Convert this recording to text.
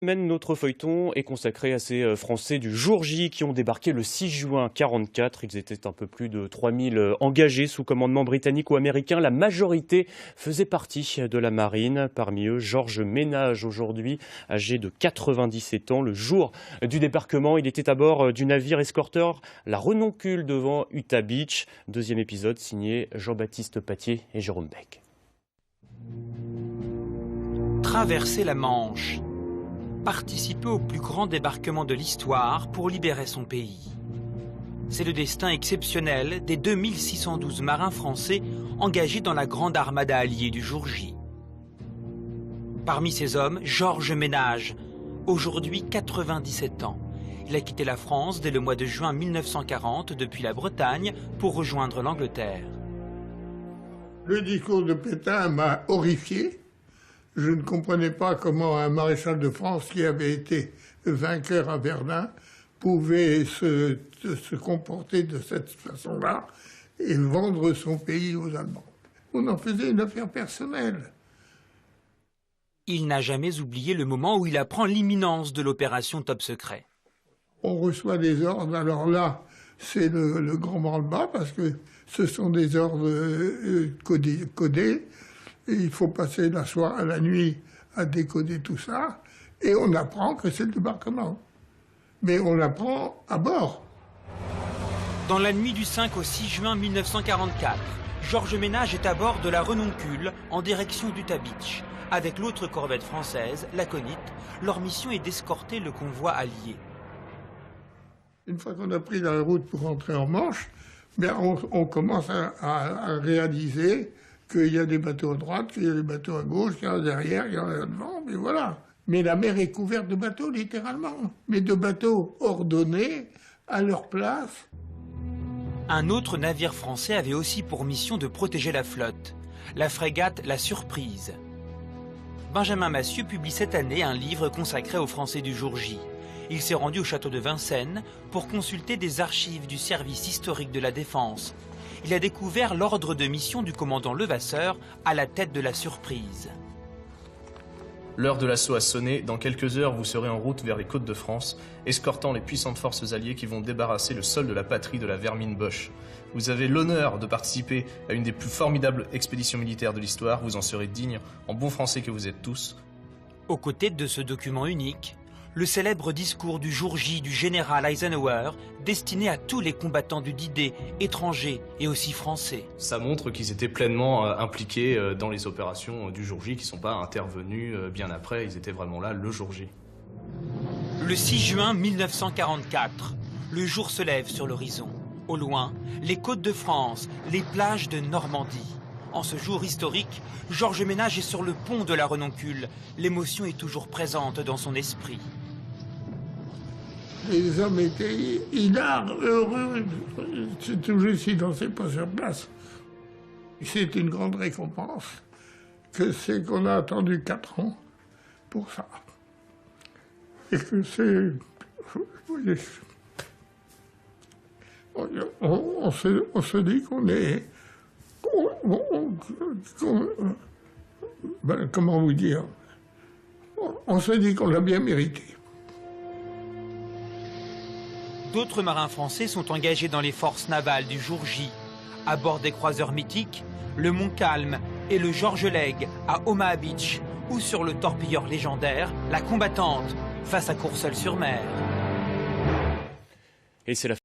Notre feuilleton est consacré à ces Français du jour J qui ont débarqué le 6 juin 1944. Ils étaient un peu plus de 3000 engagés sous commandement britannique ou américain. La majorité faisait partie de la marine. Parmi eux, Georges Ménage, aujourd'hui âgé de 97 ans. Le jour du débarquement, il était à bord du navire escorteur la Renoncule devant Utah Beach. Deuxième épisode signé Jean-Baptiste Patier et Jérôme Beck. Traverser la Manche. Participer au plus grand débarquement de l'histoire pour libérer son pays. C'est le destin exceptionnel des 2612 marins français engagés dans la grande armada alliée du jour J. Parmi ces hommes, Georges Ménage, aujourd'hui 97 ans. Il a quitté la France dès le mois de juin 1940 depuis la Bretagne pour rejoindre l'Angleterre. Le discours de Pétain m'a horrifié. Je ne comprenais pas comment un maréchal de France qui avait été vainqueur à Verdun pouvait se comporter de cette façon-là et vendre son pays aux Allemands. On en faisait une affaire personnelle. Il n'a jamais oublié le moment où il apprend l'imminence de l'opération Top Secret. On reçoit des ordres, alors là, c'est le grand branle-bas parce que ce sont des ordres codés. Et il faut passer la nuit à décoder tout ça, et on apprend que c'est le débarquement. Mais on l'apprend à bord. Dans la nuit du 5 au 6 juin 1944, Georges Ménage est à bord de la Renoncule en direction d'Utah Beach. Avec l'autre corvette française, l'Aconite, leur mission est d'escorter le convoi allié. Une fois qu'on a pris la route pour rentrer en Manche, bien on commence à réaliser qu'il y a des bateaux à droite, qu'il y a des bateaux à gauche, qu'il y en a derrière, qu'il y en a devant, mais voilà. Mais la mer est couverte de bateaux, littéralement. Mais de bateaux ordonnés, à leur place. Un autre navire français avait aussi pour mission de protéger la flotte, la frégate La Surprise. Benjamin Massieu publie cette année un livre consacré aux Français du jour J. Il s'est rendu au château de Vincennes pour consulter des archives du service historique de la Défense. Il a découvert l'ordre de mission du commandant Levasseur à la tête de la Surprise. L'heure de l'assaut a sonné. Dans quelques heures, vous serez en route vers les côtes de France, escortant les puissantes forces alliées qui vont débarrasser le sol de la patrie de la vermine Boche. Vous avez l'honneur de participer à une des plus formidables expéditions militaires de l'histoire. Vous en serez digne, en bon français que vous êtes tous. Aux côtés de ce document unique, le célèbre discours du jour J du général Eisenhower, destiné à tous les combattants du D-Day, étrangers et aussi français. Ça montre qu'ils étaient pleinement impliqués dans les opérations du jour J, qui ne sont pas intervenus bien après, ils étaient vraiment là le jour J. Le 6 juin 1944, le jour se lève sur l'horizon. Au loin, les côtes de France, les plages de Normandie. En ce jour historique, Georges Ménage est sur le pont de la Renoncule. L'émotion est toujours présente dans son esprit. Les hommes étaient hilars, heureux. C'est toujours si on ne s'est pas sur place. C'est une grande récompense que c'est qu'on a attendu 4 ans pour ça. Et que c'est... On se dit qu'on est... comment vous dire? On se dit qu'on l'a bien mérité. D'autres marins français sont engagés dans les forces navales du jour J. À bord des croiseurs mythiques, le Montcalm et le George Legge à Omaha Beach, ou sur le torpilleur légendaire, la Combattante, face à Courseulles-sur-Mer. Et c'est la